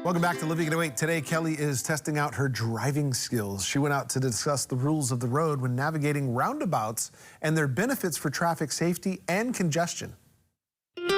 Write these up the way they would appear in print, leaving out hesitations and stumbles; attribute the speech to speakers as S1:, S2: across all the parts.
S1: Welcome back to Living at 08. Today, Kelly is testing out her driving skills. She went out to discuss the rules of the road when navigating roundabouts and their benefits for traffic safety and congestion.
S2: There's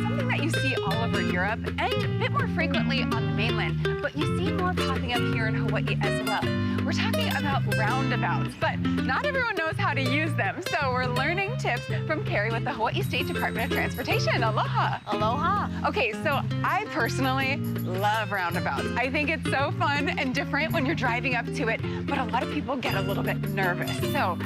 S2: something that you see all over Europe and a bit more frequently on the mainland, but you see more popping up here in Hawaii as well. We're talking about roundabouts, but not everyone knows how to use them. So we're learning tips from Carrie with the Hawaii State Department of Transportation. Aloha. Aloha. Okay, so I personally love roundabouts. I think it's so fun and different when you're driving up to it, but a lot of people get a little bit nervous. So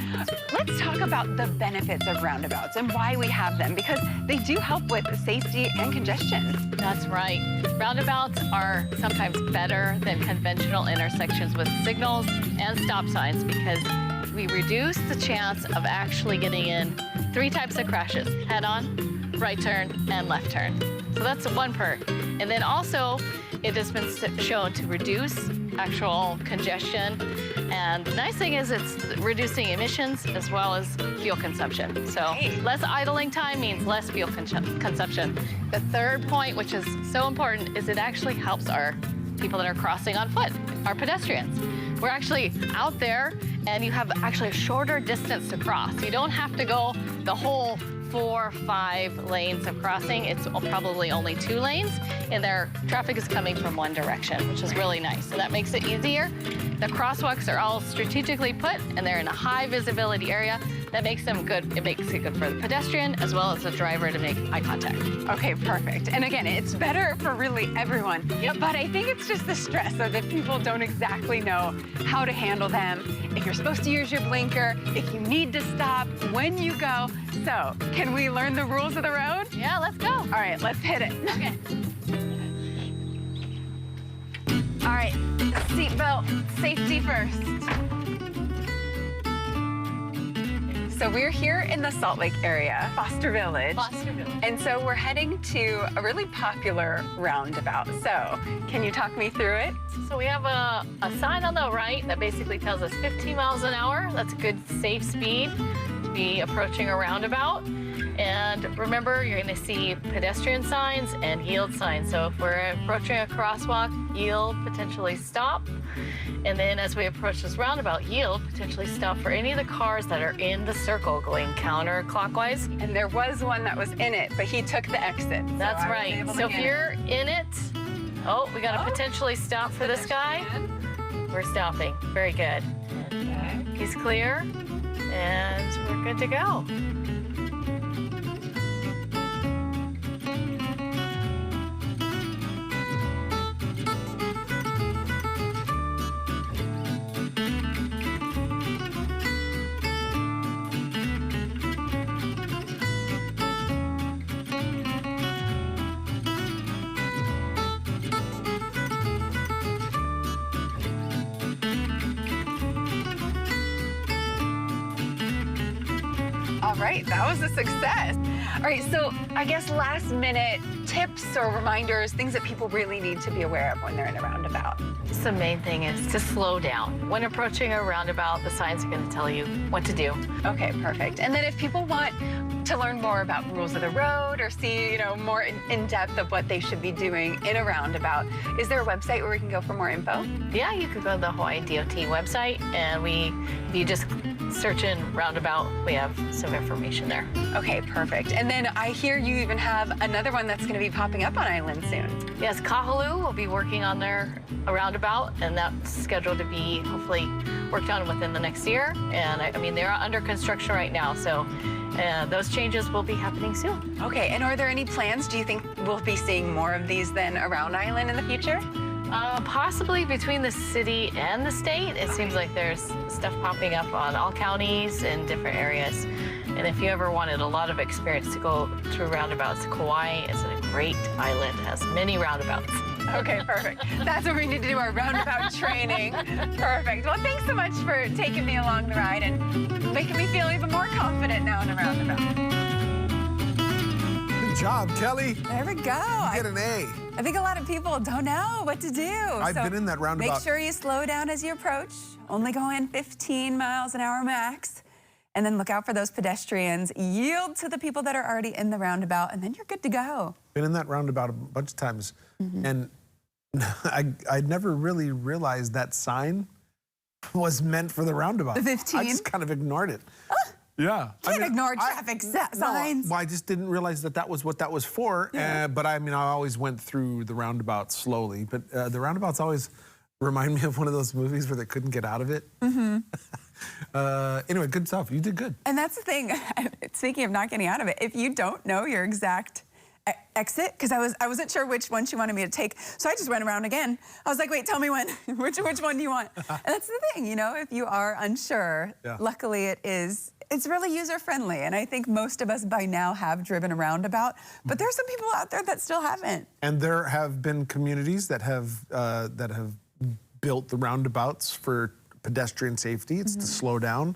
S2: let's talk about the benefits of roundabouts and why we have them, because they do help with safety and congestion.
S3: That's right. Roundabouts are sometimes better than conventional intersections with signals and stop signs because we reduce the chance of actually getting in 3 types of crashes: head-on, right turn, and left turn. So that's one perk. And then also, it has been shown to reduce actual congestion. And the nice thing is it's reducing emissions as well as fuel consumption. So less idling time means less fuel consumption. The third point, which is so important, is it actually helps our people that are crossing on foot, our pedestrians. We're actually out there and you have actually a shorter distance to cross. You don't have to go the whole 4 or 5 lanes of crossing. It's probably only 2 lanes, and their traffic is coming from one direction, which is really nice. So that makes it easier. The crosswalks are all strategically put, and they're in a high visibility area. That makes them good. It makes it good for the pedestrian as well as the driver to make eye contact.
S2: Okay, perfect. And again, it's better for really everyone. Yep. But I think it's just the stress of that people don't exactly know how to handle them, if you're supposed to use your blinker, if you need to stop, when you go. So, can we learn the rules of the road?
S3: Yeah, let's go.
S2: All right, let's hit it.
S3: Okay.
S2: All right, seatbelt, safety first. So we're here in the Salt Lake area, Foster Village.
S3: Foster Village.
S2: And so we're heading to a really popular roundabout. So can you talk me through it?
S3: So we have a sign on the right that basically tells us 15 miles an hour. That's a good safe speed to be approaching a roundabout. And remember, you're going to see pedestrian signs and yield signs. So if we're approaching a crosswalk, yield, potentially stop. And then as we approach this roundabout, yield, potentially stop for any of the cars that are in the circle going counterclockwise.
S2: And there was one that was in it, but he took the exit.
S3: That's right. So if you're in it, oh, we got to potentially stop for this guy. We're stopping. Very good.
S2: Okay.
S3: He's clear, and we're good to go.
S2: All right, that was a success. All right, so I guess last minute tips or reminders, things that people really need to be aware of when they're in a roundabout.
S3: The main thing is to slow down. When approaching a roundabout, the signs are going to tell you what to do.
S2: Okay, perfect. And then if people want to learn more about rules of the road or see, more in depth of what they should be doing in a roundabout, is there a website where we can go for more info?
S3: Yeah, you could go to the Hawaii DOT website, and if you just search in roundabout, we have some information there.
S2: Okay, perfect. And then I hear you even have another one that's going to be popping up on Island soon.
S3: Yes, Kahaluu will be working on their roundabout, and that's scheduled to be hopefully worked on within the next year. And I mean, they're under construction right now, so those changes will be happening soon.
S2: Okay, and are there any plans? Do you think we'll be seeing more of these then around Island in the future?
S3: Possibly between the city and the state. It seems like there's stuff popping up on all counties in different areas. And if you ever wanted a lot of experience to go through roundabouts, Kauai is a great island, has many roundabouts.
S2: Okay, perfect. That's what we need to do, our roundabout training. Perfect. Well, thanks so much for taking me along the ride and making me feel even more confident now in a roundabout.
S1: Good job, Kelly.
S4: There we go.
S1: You get an A.
S4: I think a lot of people don't know what to do.
S1: I've been in that roundabout.
S4: Make sure you slow down as you approach. Only go in 15 miles an hour max. and then look out for those pedestrians, yield to the people that are already in the roundabout, and then you're good to go.
S1: Been in that roundabout a bunch of times, and I'd never really realized that sign was meant for the roundabout.
S4: The 15?
S1: I just kind of ignored it. Yeah.
S4: Can't ignore traffic signs.
S1: Well, I just didn't realize that that was what that was for.
S4: Yeah.
S1: But I mean, I always went through the roundabout slowly. But the roundabouts always remind me of one of those movies where they couldn't get out of it. Anyway, good stuff. You did good.
S4: And that's the thing, speaking of not getting out of it, if you don't know your exact exit, because I wasn't sure which one she wanted me to take, so I just went around again. I was like, wait, tell me when, which one do you want? And that's the thing, you know, if you are unsure, luckily it's really user-friendly, and I think most of us by now have driven a roundabout, but there's some people out there that still haven't.
S1: And there have been communities that have built the roundabouts for pedestrian safety. It's to slow down.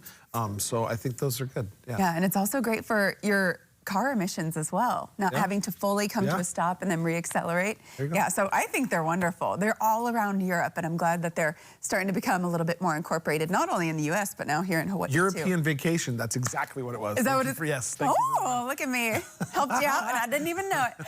S1: So I think those are good.
S4: Yeah, and it's also great for your car emissions as well, not having to fully come to a stop and then reaccelerate. Yeah, so I think they're wonderful. They're all around Europe, and I'm glad that they're starting to become a little bit more incorporated, not only in the U.S., but now here in Hawaii,
S1: European vacation, that's exactly what it was.
S4: Is that what
S1: Thank you
S4: it's?
S1: for, yes, thank you.
S4: Oh, look at me. Helped you out, and I didn't even know it.